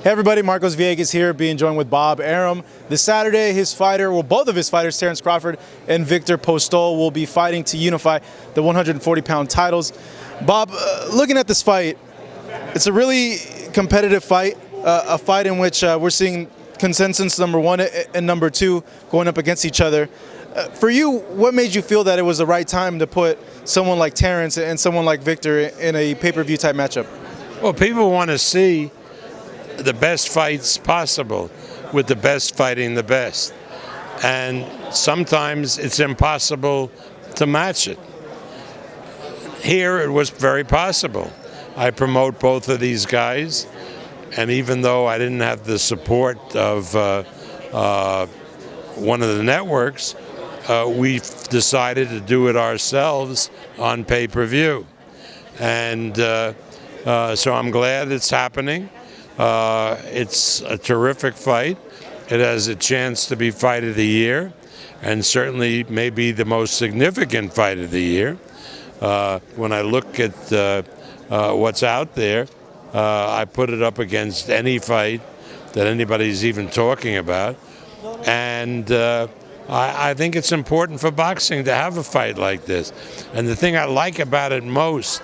Hey everybody, Marcos Villegas here, being joined with Bob Arum. This Saturday, both of his fighters, Terence Crawford and Viktor Postol, will be fighting to unify the 140-pound titles. Bob, looking at this fight, it's a really competitive fight, a fight in which we're seeing consensus number one and number two going up against each other. For you, what made you feel that it was the right time to put someone like Terence and someone like Viktor in a pay-per-view type matchup? Well, people want to see the best fights possible with the best fighting the best. And sometimes it's impossible to match it. Here it was very possible. I promote both of these guys, and even though I didn't have the support of one of the networks, we decided to do it ourselves on pay-per-view. And so I'm glad it's happening. It's a terrific fight. It has a chance to be fight of the year, and certainly maybe the most significant fight of the year. When I look at what's out there, I put it up against any fight that anybody's even talking about. And I think it's important for boxing to have a fight like this. And the thing I like about it most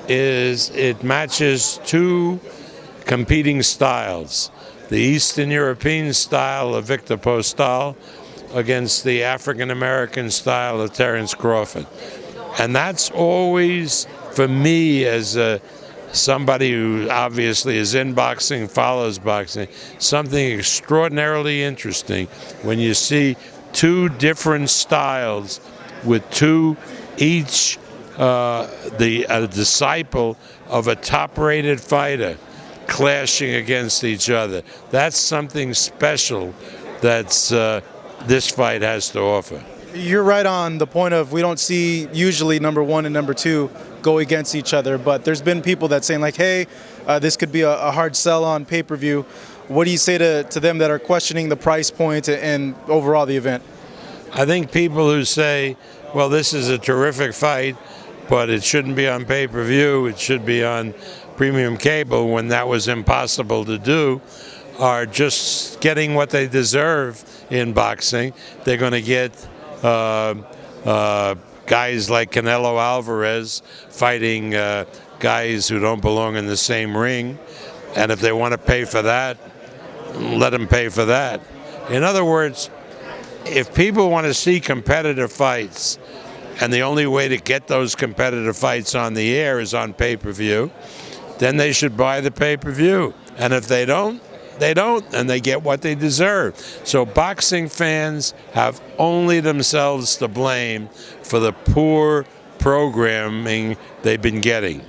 is it matches two competing styles. The Eastern European style of Viktor Postol against the African American style of Terence Crawford. And that's always, for me, as somebody who obviously is in boxing, follows boxing, something extraordinarily interesting when you see two different styles with each a disciple of a top-rated fighter clashing against each other. That's something special that's this fight has to offer. You're right on the point of we don't see usually number one and number two go against each other, but there's been people that saying like, hey, this could be a hard sell on pay-per-view. What do you say to them that are questioning the price point and overall the event? I think people who say, well, this is a terrific fight, but it shouldn't be on pay-per-view, it should be on premium cable when that was impossible to do, are just getting what they deserve in boxing. They're going to get guys like Canelo Alvarez fighting guys who don't belong in the same ring, and if they want to pay for that, let them pay for that. In other words, if people want to see competitive fights, and the only way to get those competitive fights on the air is on pay-per-view, then they should buy the pay-per-view. And if they don't, and they get what they deserve. So boxing fans have only themselves to blame for the poor programming they've been getting.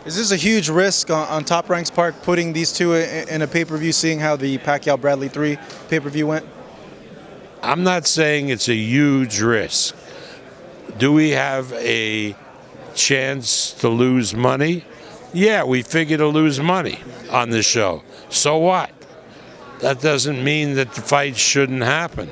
Is this a huge risk on Top Rank's part, putting these two in a pay-per-view, seeing how the Pacquiao-Bradley 3 pay-per-view went? I'm not saying it's a huge risk. Do we have a chance to lose money? Yeah, we figure to lose money on this show. So what? That doesn't mean that the fight shouldn't happen.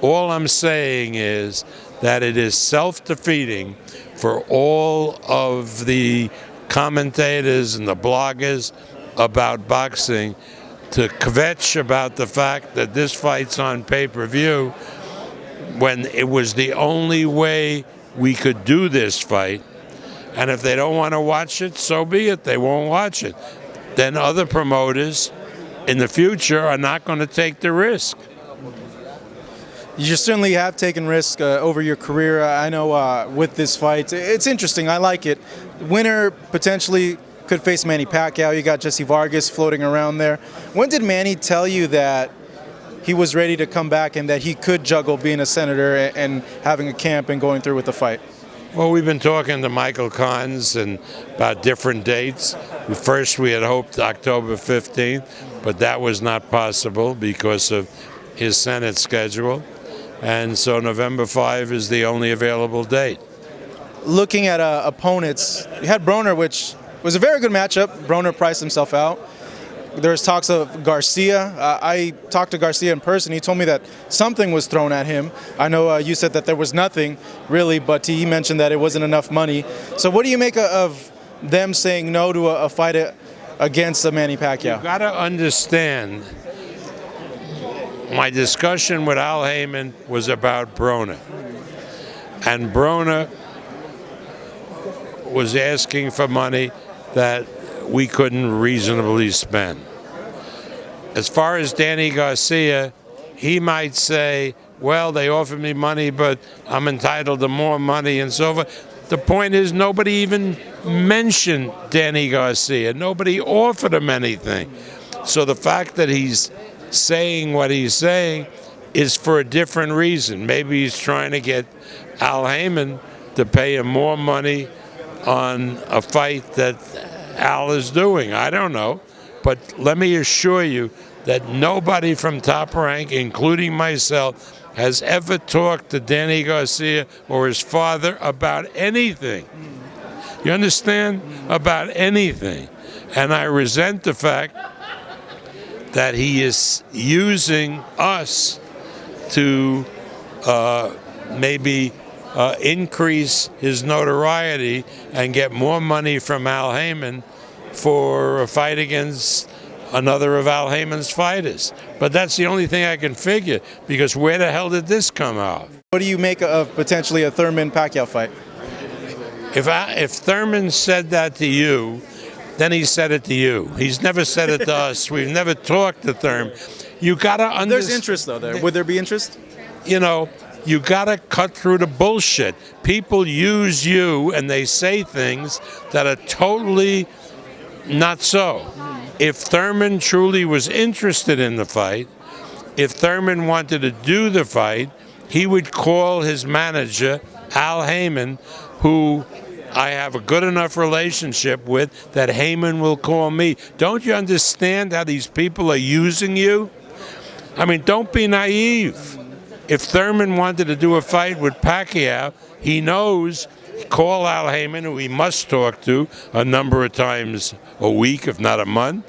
All I'm saying is that it is self-defeating for all of the commentators and the bloggers about boxing to kvetch about the fact that this fight's on pay-per-view when it was the only way we could do this fight. And if they don't want to watch it, so be it. They won't watch it. Then other promoters in the future are not going to take the risk. You certainly have taken risk over your career. I know with this fight, it's interesting. I like it. Winner potentially could face Manny Pacquiao. You got Jesse Vargas floating around there. When did Manny tell you that he was ready to come back and that he could juggle being a senator and having a camp and going through with the fight? Well, we've been talking to Michael Kahns and about different dates. First, we had hoped October 15th, but that was not possible because of his Senate schedule. And so November 5 is the only available date. Looking at opponents, you had Broner, which was a very good matchup. Broner priced himself out. There's talks of Garcia. I talked to Garcia in person. He told me that something was thrown at him. I know you said that there was nothing, really, but he mentioned that it wasn't enough money. So what do you make of them saying no to a fight against Manny Pacquiao? You got to understand, my discussion with Al Heyman was about Broner. And Broner was asking for money that we couldn't reasonably spend. As far as Danny Garcia, he might say, well, they offered me money, but I'm entitled to more money and so forth. The point is, nobody even mentioned Danny Garcia. Nobody offered him anything. So the fact that he's saying what he's saying is for a different reason. Maybe he's trying to get Al Heyman to pay him more money on a fight that Al is doing. I don't know. But let me assure you that nobody from Top Rank, including myself, has ever talked to Danny Garcia or his father about anything. You understand? About anything. And I resent the fact that he is using us to maybe increase his notoriety and get more money from Al Heyman for a fight against another of Al Heyman's fighters. But that's the only thing I can figure, because where the hell did this come out? What do you make of potentially a Thurman-Pacquiao fight? If Thurman said that to you, then he said it to you. He's never said it to us. We've never talked to Thurman. You got to understand. There's interest, though, there. Would there be interest? You know, you got to cut through the bullshit. People use you and they say things that are totally not so. If Thurman truly was interested in the fight, if Thurman wanted to do the fight, he would call his manager, Al Heyman, who I have a good enough relationship with that Heyman will call me. Don't you understand how these people are using you? I mean, don't be naive. If Thurman wanted to do a fight with Pacquiao, he knows, call Al Heyman, who he must talk to a number of times a week, if not a month,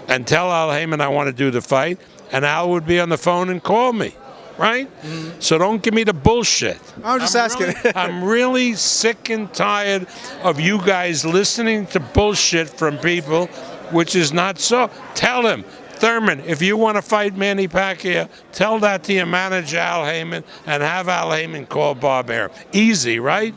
and tell Al Heyman I want to do the fight, and Al would be on the phone and call me, right? So don't give me the bullshit. I'm just asking. I'm really sick and tired of you guys listening to bullshit from people, which is not so. Tell him, Thurman, if you want to fight Manny Pacquiao, tell that to your manager, Al Heyman, and have Al Heyman call Bob Arum. Easy, right?